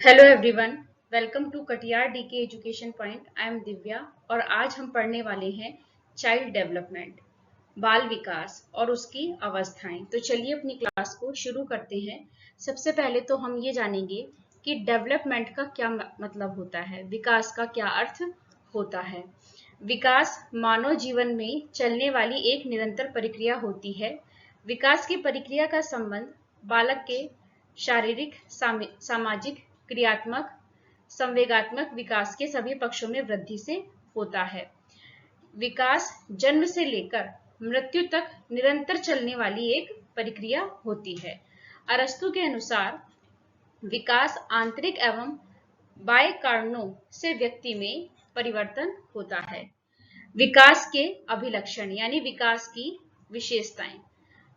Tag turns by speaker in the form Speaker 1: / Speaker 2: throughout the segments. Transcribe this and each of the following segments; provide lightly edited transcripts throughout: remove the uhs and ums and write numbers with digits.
Speaker 1: Hello everyone, welcome to Katiyar DK education point. I am Divya और आज हम पढ़ने वाले हैं चाइल्ड डेवलपमेंट, बाल विकास और उसकी अवस्थाएं। तो चलिए अपनी क्लास को शुरू करते हैं। सबसे पहले तो हम ये जानेंगे कि डेवलपमेंट का क्या मतलब होता है, विकास का क्या अर्थ होता है। विकास मानव जीवन में चलने वाली एक निरंतर प्रक्रिया होती है। विकास की प्रक्रिया का संबंध बालक के शारीरिक, सामाजिक, क्रियात्मक, संवेगात्मक विकास के सभी पक्षों में वृद्धि से होता है। विकास जन्म से लेकर मृत्यु तक निरंतर चलने वाली एक प्रक्रिया होती है। अरस्तु के अनुसार विकास आंतरिक एवं बाह्य कारणों से व्यक्ति में परिवर्तन होता है। विकास के अभिलक्षण यानी विकास की विशेषताएं।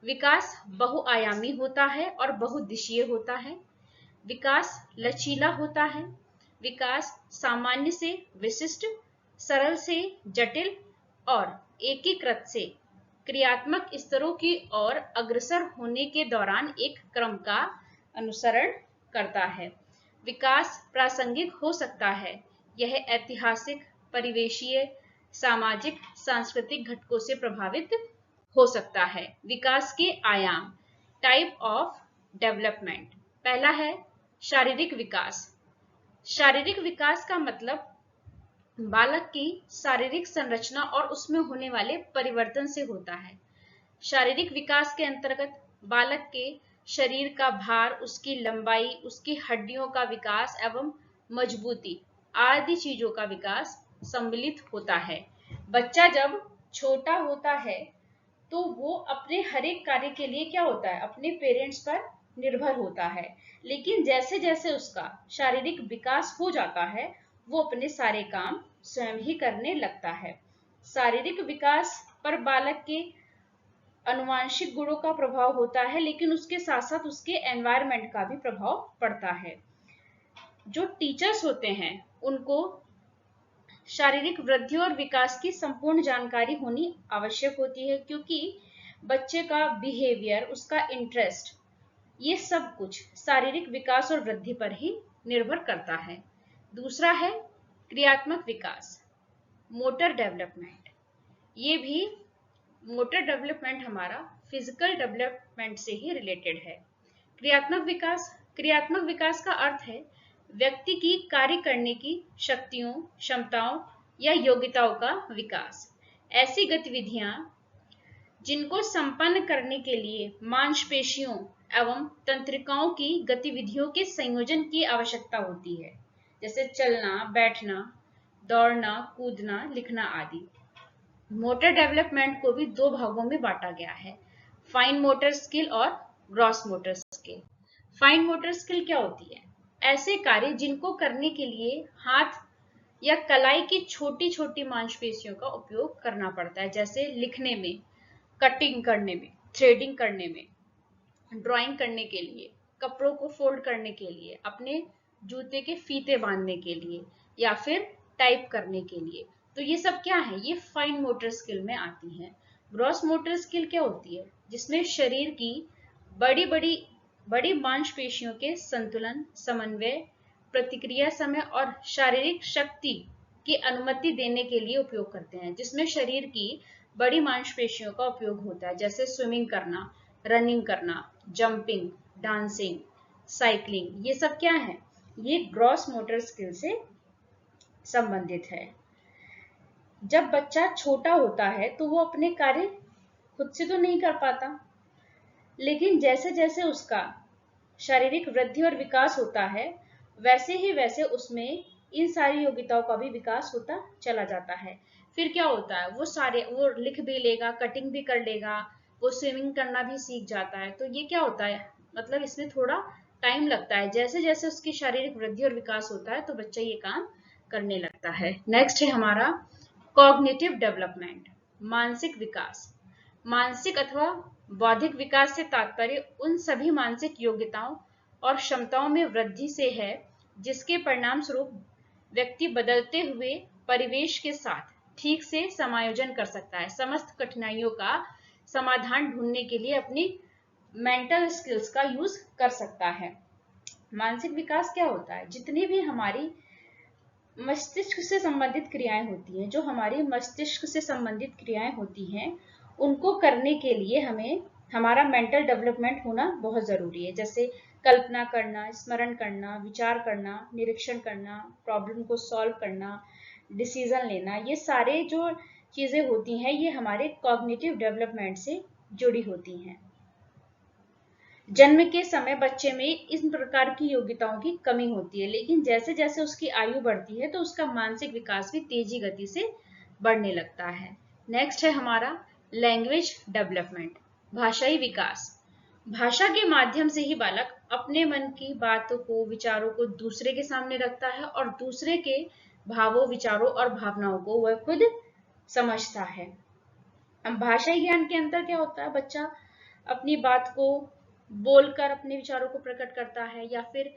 Speaker 1: विकास बहुआयामी होता है और बहुदिशीय होता है। विकास लचीला होता है। विकास सामान्य से विशिष्ट, सरल से जटिल और एकीकृत से क्रियात्मक स्तरों की ओर अग्रसर होने के दौरान एक क्रम का अनुसरण करता है। विकास प्रासंगिक हो सकता है। यह ऐतिहासिक, परिवेशीय, सामाजिक, सांस्कृतिक घटकों से प्रभावित हो सकता है। विकास के आयाम, टाइप ऑफ डेवलपमेंट। पहला है शारीरिक विकास। शारीरिक विकास का मतलब बालक की शारीरिक संरचना और उसमें होने वाले परिवर्तन से होता है। शारीरिक विकास के अंतर्गत बालक के शरीर का भार, उसकी लंबाई, उसकी हड्डियों का विकास एवं मजबूती आदि चीजों का विकास सम्मिलित होता है। बच्चा जब छोटा होता है तो वो अपने हर एक कार्य के लिए क्या होता है, अपने पेरेंट्स पर निर्भर होता है। लेकिन जैसे जैसे उसका शारीरिक विकास हो जाता है वो अपने सारे काम स्वयं ही करने लगता है। शारीरिक विकास पर बालक के आनुवंशिक गुणों का प्रभाव होता है, लेकिन उसके साथ साथ उसके एनवायरनमेंट का भी प्रभाव पड़ता है। जो टीचर्स होते हैं उनको शारीरिक वृद्धि और विकास की संपूर्ण जानकारी होनी आवश्यक होती है, क्योंकि बच्चे का बिहेवियर, उसका इंटरेस्ट, ये सब कुछ शारीरिक विकास और वृद्धि पर ही निर्भर करता है। दूसरा है क्रियात्मक विकास, मोटर डेवलपमेंट। ये भी मोटर डेवलपमेंट हमारा फिजिकल डेवलपमेंट से ही रिलेटेड है। क्रियात्मक विकास, क्रियात्मक विकास का अर्थ है व्यक्ति की कार्य करने की शक्तियों, क्षमताओं या योग्यताओं का विकास। ऐसी गतिविधियां जिनको संपन्न करने के लिए मांसपेशियों एवं तंत्रिकाओं की गतिविधियों के संयोजन की आवश्यकता होती है, जैसे चलना, बैठना, दौड़ना, कूदना, लिखना आदि। मोटर डेवलपमेंट को भी दो भागों में बांटा गया है, फाइन मोटर स्किल और gross motor skill. Fine motor skill क्या होती है? ऐसे कार्य जिनको करने के लिए हाथ या कलाई की छोटी छोटी मांसपेशियों का उपयोग करना पड़ता है, जैसे लिखने में, कटिंग करने में, थ्रेडिंग करने में, ड्राइंग करने के लिए, कपड़ों को फोल्ड करने के लिए, अपने जूते के फीते बांधने के लिए या फिर टाइप करने के लिए। तो ये सब क्या है? ये फाइन मोटर स्किल में आती है। ग्रॉस मोटर स्किल क्या होती है? जिसमें शरीर की बड़ी मांसपेशियों के संतुलन, समन्वय, प्रतिक्रिया समय और शारीरिक शक्ति की अनुमति देने के लिए उपयोग करते हैं। जिसमें शरीर की बड़ी मांसपेशियों का उपयोग होता है, जैसे स्विमिंग करना, रनिंग करना, जंपिंग, डांसिंग, साइकिलिंग। ये सब क्या है? ये ग्रॉस मोटर स्किल से संबंधित है। जब बच्चा छोटा होता है तो वो अपने कार्य खुद से तो नहीं कर पाता, लेकिन जैसे जैसे उसका शारीरिक वृद्धि और विकास होता है वैसे ही वैसे उसमें इन सारी योग्यताओं का भी विकास होता चला जाता है। फिर क्या होता है? वो लिख भी लेगा, कटिंग भी कर लेगा, वो स्विमिंग करना भी सीख जाता है। तो ये क्या होता है, मतलब इसमें थोड़ा टाइम लगता है। जैसे जैसे उसकी शारीरिक वृद्धि और विकास होता है तो बच्चा ये काम करने लगता है। नेक्स्ट है हमारा कॉग्निटिव डेवलपमेंट, मानसिक विकास। मानसिक अथवा बौद्धिक विकास से तात्पर्य उन सभी मानसिक योग्यताओं और क्षमताओं में वृद्धि से है जिसके परिणाम स्वरूप व्यक्ति बदलते हुए परिवेश के साथ ठीक से समायोजन कर सकता है, समस्त कठिनाइयों का समाधान ढूंढने के लिए अपनी मेंटल स्किल्स का यूज कर सकता है। मानसिक विकास क्या होता है? जितनी भी हमारी मस्तिष्क से संबंधित क्रियाएं होती हैं, जो हमारी मस्तिष्क से संबंधित क्रियाएं होती हैं, उनको करने के लिए हमें हमारा मेंटल डेवलपमेंट होना बहुत जरूरी है। जैसे कल्पना करना, स्मरण करना, विचार करना, निरीक्षण करना, प्रॉब्लम को सॉल्व करना, डिसीजन लेना, ये सारे जो चीजें होती हैं ये हमारे कॉग्निटिव डेवलपमेंट से जुड़ी होती हैं। जन्म के समय बच्चे में इन प्रकार की योग्यताओं की कमी होती है, लेकिन जैसे जैसे उसकी आयु बढ़ती है तो उसका मानसिक विकास भी तेजी गति से बढ़ने लगता है। नेक्स्ट है हमारा लैंग्वेज डेवलपमेंट, भाषाई विकास। भाषा के माध्यम से ही बालक अपने मन की बातों को, विचारों को दूसरे के सामने रखता है और दूसरे के भावों, विचारों और भावनाओं को वह खुद समझता है। अब भाषाई ज्ञान के अंतर क्या होता है? बच्चा अपनी बात को बोलकर अपने विचारों को प्रकट करता है, या फिर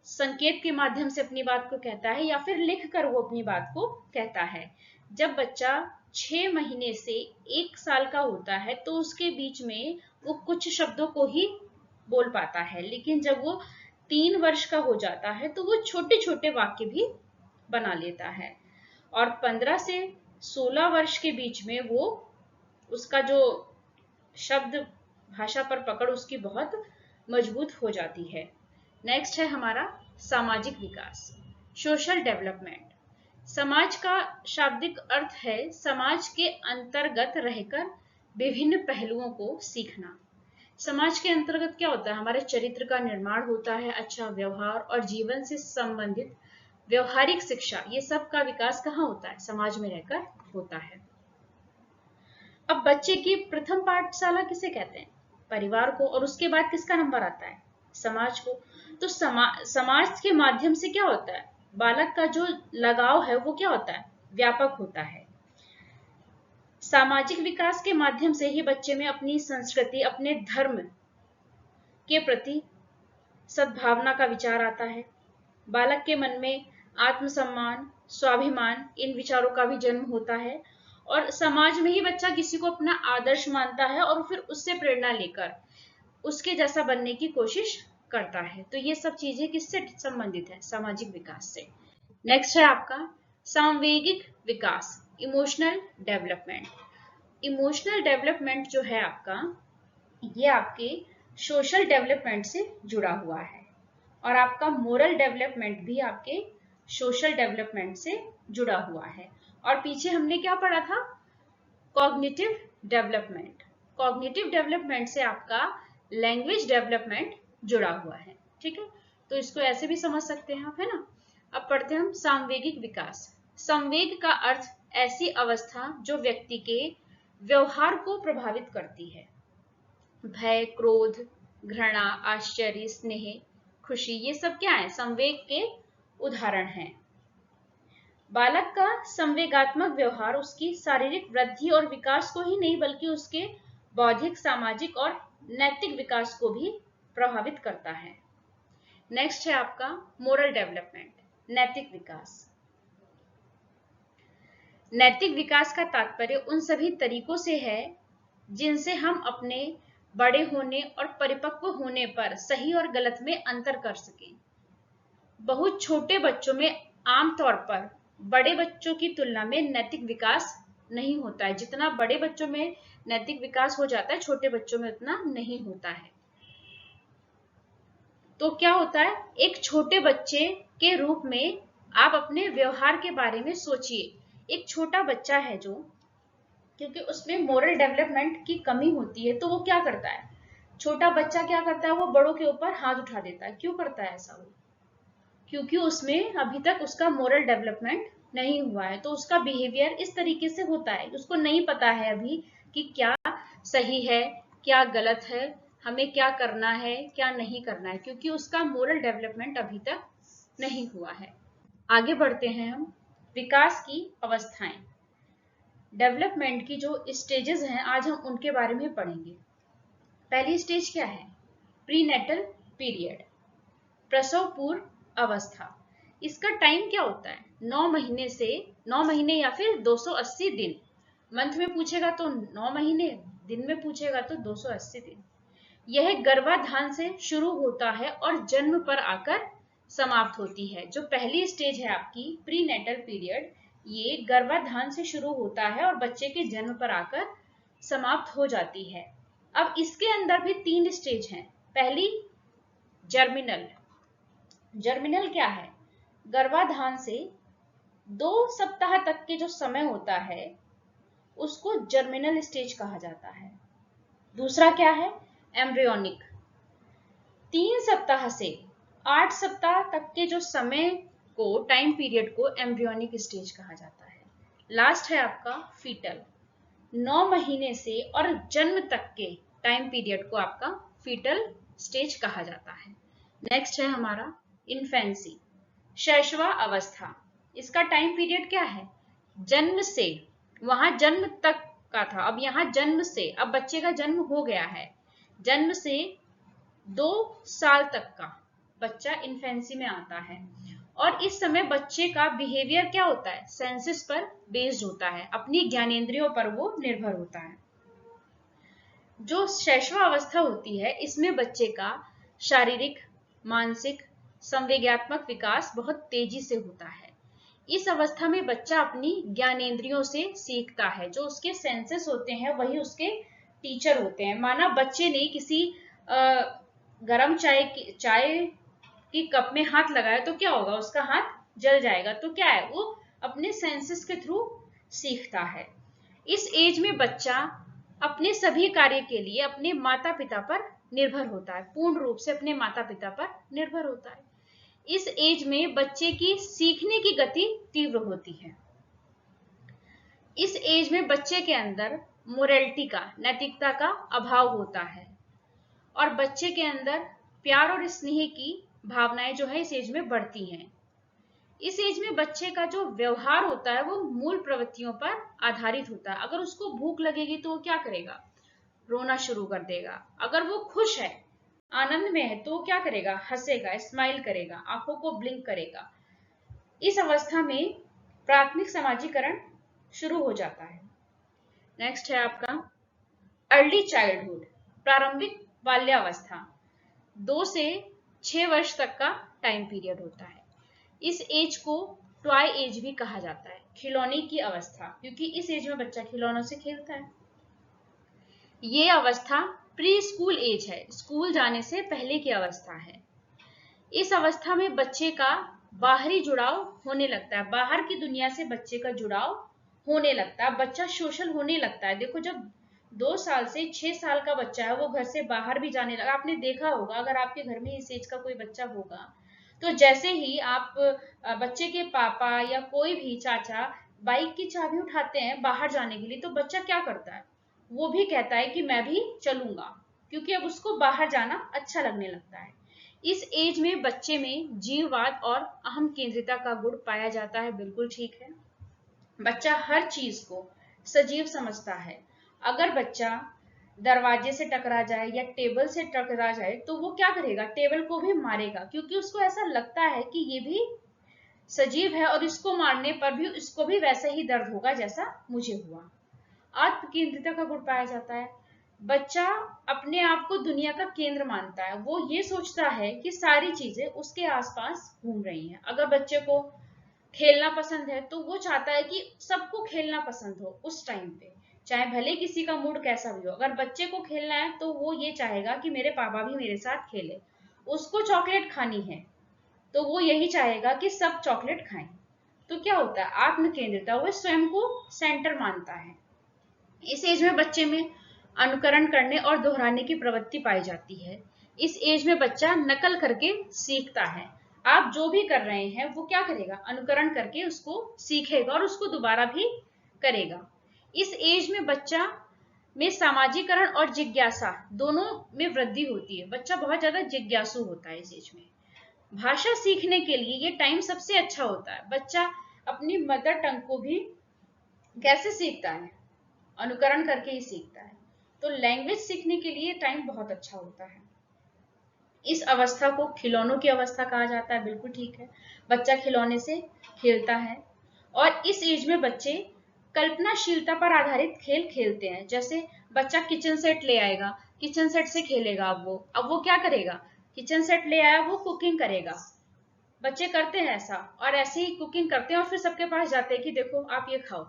Speaker 1: संकेत के माध्यम से अपनी बात को कहता है, या फिर लिख कर वो अपनी बात को कहता है। जब बच्चा 6 महीने से 1 साल का होता है तो उसके बीच में वो कुछ शब्दों को ही बोल पाता है, लेकिन जब वो 3 वर्ष का हो जाता है तो वो छोटे छोटे वाक्य भी बना लेता है। और 15 से 16 वर्ष के बीच में वो उसका जो शब्द भाषा पर पकड़ उसकी बहुत मजबूत हो जाती है। नेक्स्ट है हमारा सामाजिक विकास, सोशल डेवलपमेंट। समाज का शाब्दिक अर्थ है समाज के अंतर्गत रहकर विभिन्न पहलुओं को सीखना। समाज के अंतर्गत क्या होता है? हमारे चरित्र का निर्माण होता है, अच्छा व्यवहार और जीवन से संबंधित व्यवहारिक शिक्षा, ये सब का विकास कहाँ होता है? समाज में रहकर होता है। अब बच्चे की प्रथम पाठशाला किसे कहते हैं? परिवार को। और उसके बाद किसका नंबर आता है? समाज को। तो समाज के माध्यम से क्या होता है? बालक का जो लगाव है वो क्या होता है? व्यापक होता है। सामाजिक विकास के माध्यम से ही बच्चे में अपनी संस्कृति, अपने धर्म के प्रति सद्भावना का विचार आता है। बालक के मन में आत्मसम्मान, स्वाभिमान, इन विचारों का भी जन्म होता है। और समाज में ही बच्चा किसी को अपना आदर्श मानता है और फिर उससे प्रेरणा लेकर उसके जैसा बनने की कोशिश करता है। तो ये सब चीजें किससे संबंधित है? सामाजिक विकास से। नेक्स्ट है आपका सांवेगिक विकास, इमोशनल डेवलपमेंट। इमोशनल डेवलपमेंट जो है आपका, ये आपके सोशल डेवलपमेंट से जुड़ा हुआ है। और आपका मोरल डेवलपमेंट भी आपके सोशल डेवलपमेंट से जुड़ा हुआ है। और पीछे हमने क्या पढ़ा था? Cognitive development. कॉग्निटिव डेवलपमेंट से आपका लैंग्वेज डेवलपमेंट जुड़ा हुआ है। ठीक है, तो इसको ऐसे भी समझ सकते हैं आप, है ना। अब पढ़ते हैं हम सांवेगिक विकास। संवेग का अर्थ ऐसी अवस्था जो व्यक्ति के व्यवहार को प्रभावित करती है। भय, क्रोध, घृणा, आश्चर्य, स्नेह, खुशी, ये सब क्या है? संवेग के उदाहरण हैं। बालक का संवेगात्मक व्यवहार उसकी शारीरिक वृद्धि और विकास को ही नहीं बल्कि उसके बौद्धिक, सामाजिक और नैतिक विकास को भी प्रभावित करता है। नेक्स्ट है आपका मोरल डेवलपमेंट, नैतिक विकास। नैतिक विकास का तात्पर्य उन सभी तरीकों से है जिनसे हम अपने बड़े होने और परिपक्व होने पर सही और गलत में अंतर कर सकें। बहुत छोटे बच्चों में आमतौर पर बड़े बच्चों की तुलना में नैतिक विकास नहीं होता है। जितना बड़े बच्चों में नैतिक विकास हो जाता है, छोटे बच्चों में उतना नहीं होता है। तो क्या होता है? एक छोटे बच्चे के रूप में आप अपने व्यवहार के बारे में सोचिए। एक छोटा बच्चा है जो, क्योंकि उसमें मोरल डेवलपमेंट की कमी होती है, तो वो क्या करता है? छोटा बच्चा क्या करता है? वो बड़ों के ऊपर हाथ उठा देता है। क्यों करता है ऐसा? वो क्योंकि उसमें अभी तक उसका मोरल डेवलपमेंट नहीं हुआ है, तो उसका बिहेवियर इस तरीके से होता है। उसको नहीं पता है अभी कि क्या सही है, क्या गलत है, हमें क्या करना है, क्या नहीं करना है, क्योंकि उसका मोरल डेवलपमेंट अभी तक नहीं हुआ है। आगे बढ़ते हैं हम। विकास की अवस्थाएं, डेवलपमेंट की जो स्टेजेस हैं, आज हम उनके बारे में पढ़ेंगे। पहली स्टेज क्या है? प्रीनेटल पीरियड, प्रसव पूर्व अवस्था। इसका टाइम क्या होता है? 9 महीने से 9 महीने या फिर 280 दिन। मंथ में पूछेगा तो 9 महीने, दिन में पूछेगा तो 280 दिन। यह गर्भाधान से शुरू होता है और जन्म पर आकर समाप्त होती है। जो पहली स्टेज है आपकी प्रीनेटल पीरियड, ये गर्भाधान से शुरू होता है और बच्चे के जन्म पर आकर समाप्त हो जाती है। अब इसके अंदर भी 3 स्टेज हैं। पहली जर्मिनल। जर्मिनल क्या है? गर्भाधान से 2 सप्ताह तक के जो समय होता है उसको जर्मिनल स्टेज कहा जाता है। दूसरा क्या है? एम्ब्रियोनिक। 3 सप्ताह से 8 सप्ताह तक के जो समय को, टाइम पीरियड को एम्ब्रियोनिक स्टेज कहा जाता है। लास्ट है आपका फीटल। 9 महीने से और जन्म तक के टाइम पीरियड को आपका फीटल स्टेज कहा जाता है। नेक्स्ट है हमारा इन्फेंसी, शैशवा अवस्था। इसका टाइम पीरियड क्या है? जन्म से, वहां जन्म तक का था, अब यहाँ जन्म से, अब बच्चे का जन्म हो गया है, जन्म से 2 साल तक का बच्चा इन्फेंसी में आता है। और इस समय बच्चे का बिहेवियर क्या होता है? सेंसेस पर बेस्ड होता है, अपनी ज्ञानेंद्रियों पर वो निर्भर होता है। जो शैशवा अवस्था होती है इसमें बच्चे का शारीरिक, मानसिक, संवेगात्मक विकास बहुत तेजी से होता है। इस अवस्था में बच्चा अपनी ज्ञानेंद्रियों से सीखता है। जो उसके सेंसेस होते हैं वही उसके टीचर होते हैं। माना बच्चे ने किसी गरम चाय की कप में हाथ लगाया तो क्या होगा? उसका हाथ जल जाएगा। तो क्या है? वो अपने सेंसेस के थ्रू सीखता है। इस एज में बच्चा अपने सभी कार्य के लिए अपने माता पिता पर निर्भर होता है, पूर्ण रूप से अपने माता पिता पर निर्भर होता है। इस एज में बच्चे की सीखने की गति तीव्र होती है। इस एज में बच्चे के अंदर मोरलिटी का, नैतिकता का अभाव होता है और बच्चे के अंदर प्यार और स्नेह की भावनाएं जो है इस एज में बढ़ती हैं। इस एज में बच्चे का जो व्यवहार होता है वो मूल प्रवृत्तियों पर आधारित होता है। अगर उसको भूख लगेगी तो वो क्या करेगा? रोना शुरू कर देगा। अगर वो खुश है, आनंद में है, तो वो क्या करेगा? हंसेगा, स्माइल करेगा, आंखों को ब्लिंक करेगा। इस अवस्था में प्राथमिक समाजीकरण शुरू हो जाता है। नेक्स्ट है आपका अर्ली चाइल्डहुड, प्रारंभिक बाल्यावस्था। 2 से 6 वर्ष तक का टाइम पीरियड होता है। इस एज को टॉय एज भी कहा जाता है, खिलौने की अवस्था, क्योंकि इस एज में बच्चा खिलौनों से खेलता है। ये अवस्था प्री स्कूल एज है, स्कूल जाने से पहले की अवस्था है। इस अवस्था में बच्चे का बाहरी जुड़ाव होने लगता है, बाहर की दुनिया से बच्चे का जुड़ाव होने लगता है, बच्चा सोशल होने लगता है। देखो, जब 2 साल से 6 साल का बच्चा है वो घर से बाहर भी जाने लगा। आपने देखा होगा, अगर आपके घर में इस एज का कोई बच्चा होगा तो जैसे ही आप बच्चे के पापा या कोई भी चाचा बाइक की चाबी उठाते हैं बाहर जाने के लिए, तो बच्चा क्या करता है? वो भी कहता है कि मैं भी चलूंगा, क्योंकि अब उसको बाहर जाना अच्छा लगने लगता है। इस एज में बच्चे में जीववाद और अहम केंद्रिता का गुण पाया जाता है। बिल्कुल ठीक है। बच्चा हर चीज को सजीव समझता है। अगर बच्चा दरवाजे से टकरा जाए या टेबल से टकरा जाए तो वो क्या करेगा? टेबल को भी मारेगा, क्योंकि उसको ऐसा लगता है कि ये भी सजीव है और इसको मारने पर भी इसको भी वैसा ही दर्द होगा जैसा मुझे हुआ। आत्म केंद्रिता का गुण पाया जाता है। बच्चा अपने आप को दुनिया का केंद्र मानता है। वो ये सोचता है कि सारी चीजें उसके आसपास घूम रही हैं। अगर बच्चे को खेलना पसंद है तो वो चाहता है कि सबको खेलना पसंद हो उस टाइम पे, चाहे भले किसी का मूड कैसा भी हो। अगर बच्चे को खेलना है तो वो ये चाहेगा कि मेरे पापा भी मेरे साथ खेले। उसको चॉकलेट खानी है तो वो यही चाहेगा कि सब चॉकलेट खाएं। तो क्या होता है? आत्म केंद्रिता, वो स्वयं को सेंटर मानता है। इस एज में बच्चे में अनुकरण करने और दोहराने की प्रवृत्ति पाई जाती है। इस एज में बच्चा नकल करके सीखता है। आप जो भी कर रहे हैं वो क्या करेगा? अनुकरण करके उसको सीखेगा और उसको दोबारा भी करेगा। इस एज में बच्चा में सामाजिकरण और जिज्ञासा दोनों में वृद्धि होती है। बच्चा बहुत ज्यादा जिज्ञासु होता है इस एज में। भाषा सीखने के लिए ये टाइम सबसे अच्छा होता है। बच्चा अपनी मदर टंग को भी कैसे सीखता है? अनुकरण करके ही सीखता है। तो लैंग्वेज सीखने के लिए टाइम बहुत अच्छा होता है। इस अवस्था को खिलौनों की अवस्था कहा जाता है। बिल्कुल ठीक है। बच्चा खिलौने से खेलता है और इस एज में बच्चे कल्पनाशीलता पर आधारित खेल खेलते हैं। जैसे बच्चा किचन सेट ले आएगा किचन सेट से खेलेगा। अब वो क्या करेगा, किचन सेट ले आया, वो कुकिंग करेगा। बच्चे करते हैं ऐसा, और ऐसे ही कुकिंग करते हैं और फिर सबके पास जाते हैं कि देखो आप ये खाओ।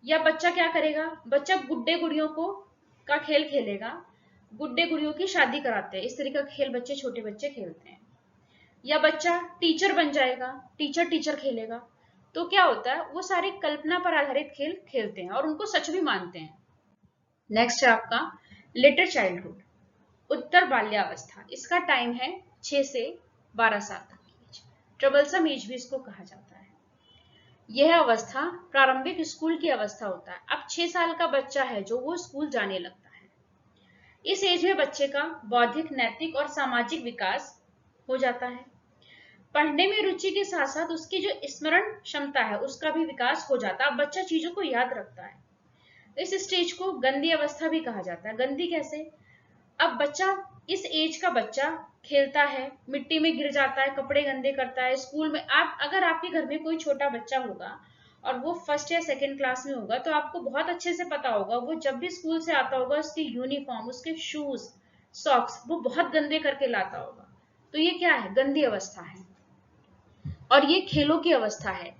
Speaker 1: या बच्चा क्या करेगा, बच्चा गुड्डे गुड़ियों का खेल खेलेगा, गुड्डे गुड़ियों की शादी कराते हैं, इस तरह का खेल बच्चे, छोटे बच्चे खेलते हैं। या बच्चा टीचर बन जाएगा, टीचर टीचर खेलेगा। तो क्या होता है, वो सारे कल्पना पर आधारित खेल खेलते हैं और उनको सच भी मानते हैं। नेक्स्ट है आपका लेटर चाइल्डहुड, उत्तर बाल्यावस्था। इसका टाइम है 6 से 12 साल तक की एज। ट्रबलसम एज भी इसको कहा जाता है। यह अवस्था प्रारंभिक स्कूल की अवस्था होता है। अब 6 साल का बच्चा है जो वो स्कूल जाने लगता है। इस एज में बच्चे का बौद्धिक, नैतिक और सामाजिक विकास हो जाता है। पढ़ने में रुचि के साथ साथ उसकी जो स्मरण क्षमता है उसका भी विकास हो जाता है। अब बच्चा चीजों को याद रखता है। इस स्टेज को गंदी अवस्था भी कहा जाता है। गंदी कैसे, अब बच्चा, इस एज का बच्चा खेलता है, मिट्टी में गिर जाता है, कपड़े गंदे करता है। स्कूल में अगर आपके घर में कोई छोटा बच्चा होगा और वो फर्स्ट या सेकंड क्लास में होगा तो आपको बहुत अच्छे से पता होगा, वो जब भी स्कूल से आता होगा उसकी यूनिफॉर्म, उसके शूज, सॉक्स वो बहुत गंदे करके लाता होगा। तो ये क्या है, गंदी अवस्था है। और ये खेलों की अवस्था है।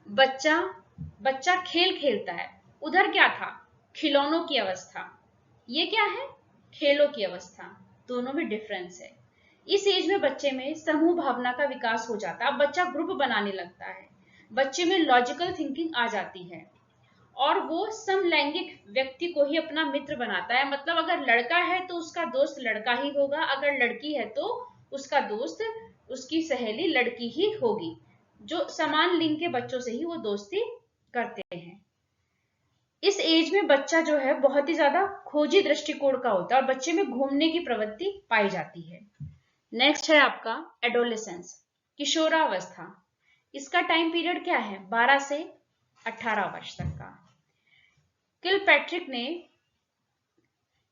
Speaker 1: बच्चा खेल खेलता है। उधर क्या था, खिलौनों की अवस्था। ये क्या है, खेलों की अवस्था। दोनों में डिफरेंस है। इस एज में बच्चे में समूह भावना का विकास हो जाता है। अब बच्चा ग्रुप बनाने लगता है, बच्चे में लॉजिकल थिंकिंग आ जाती है और वो समलैंगिक व्यक्ति को ही अपना मित्र बनाता है। मतलब अगर लड़का है तो उसका दोस्त लड़का ही होगा, अगर लड़की है तो उसका दोस्त, उसकी सहेली लड़की ही होगी। जो समान लिंग के बच्चों से ही वो दोस्ती करते हैं। इस एज में बच्चा जो है बहुत ही ज्यादा खोजी दृष्टिकोण का होता है और बच्चे में घूमने की प्रवृत्ति पाई जाती है। नेक्स्ट है आपका एडोलेसेंस, किशोरावस्था। इसका टाइम पीरियड क्या है, 12 से 18 वर्ष तक का। किलपैट्रिक ने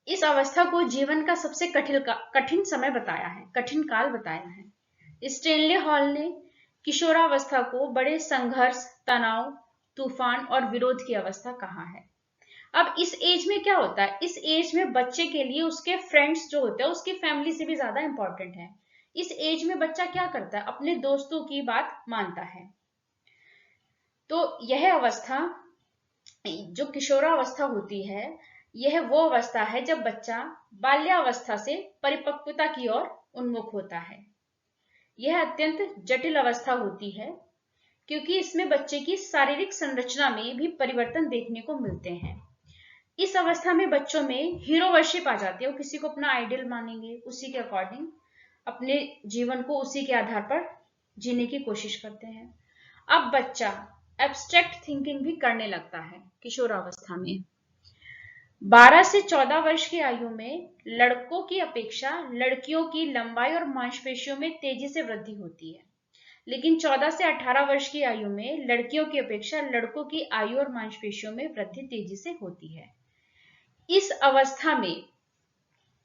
Speaker 1: इस अवस्था को जीवन का सबसे कठिन समय बताया है, कठिन काल बताया है। स्टेनले हॉल ने किशोरावस्था को बड़े संघर्ष, तनाव, तूफान और विरोध की अवस्था कहा है। अब इस एज में क्या होता है, इस एज में बच्चे के लिए उसके फ्रेंड्स जो होते हैं उसकी फैमिली से भी ज्यादा इंपॉर्टेंट है। इस एज में बच्चा क्या करता है, अपने दोस्तों की बात मानता है। तो यह अवस्था, जो किशोरावस्था होती है, यह वो अवस्था है जब बच्चा बाल्यावस्था से परिपक्वता की ओर उन्मुख होता है। यह अत्यंत जटिल अवस्था होती है क्योंकि इसमें बच्चे की शारीरिक संरचना में भी परिवर्तन देखने को मिलते हैं। इस अवस्था में बच्चों में हीरोवर्शिप आ जाती है, वो किसी को अपना आइडल मानेंगे, उसी के अकॉर्डिंग अपने जीवन को उसी के आधार पर जीने की कोशिश करते हैं। अब बच्चा एब्स्ट्रैक्ट थिंकिंग भी करने लगता है किशोरावस्था में। 12 से 14 वर्ष की आयु में लड़कों की अपेक्षा लड़कियों की लंबाई और मांसपेशियों में तेजी से वृद्धि होती है, लेकिन 14 से 18 वर्ष की आयु में लड़कियों की अपेक्षा लड़कों की आयु और मांसपेशियों में वृद्धि तेजी से होती है। इस अवस्था में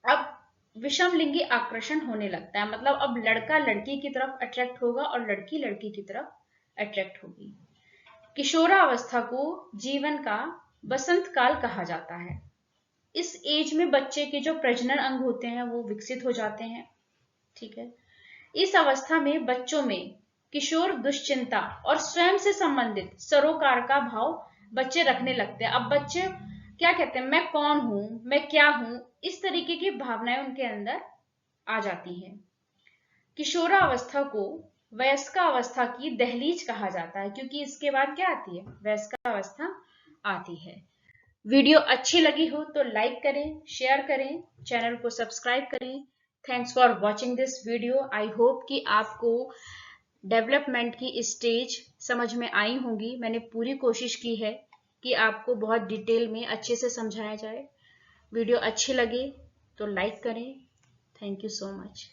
Speaker 1: अब विषम लिंगी आकर्षण होने लगता है, मतलब अब लड़का लड़की की तरफ अट्रैक्ट होगा और लड़की लड़की की तरफ अट्रैक्ट होगी। किशोरावस्था को जीवन का बसंत काल कहा जाता है। इस एज में बच्चे के जो प्रजनन अंग होते हैं वो विकसित हो जाते हैं, ठीक है। इस अवस्था में बच्चों में किशोर दुश्चिंता और स्वयं से संबंधित सरोकार का भाव बच्चे रखने लगते हैं। अब बच्चे क्या कहते हैं, मैं कौन हूं, मैं क्या हूं, इस तरीके की भावनाएं उनके अंदर आ जाती हैं। किशोरावस्था को वयस्कावस्था की दहलीज कहा जाता है क्योंकि इसके बाद क्या आती है, वयस्कावस्था आती है। वीडियो अच्छी लगी हो तो लाइक करें, शेयर करें, चैनल को सब्सक्राइब करें। Thanks for watching this video. I hope कि आपको डेवलपमेंट की स्टेज समझ में आई होंगी। मैंने पूरी कोशिश की है कि आपको बहुत डिटेल में अच्छे से समझाया जाए। वीडियो अच्छी लगे तो लाइक करें। Thank you so much.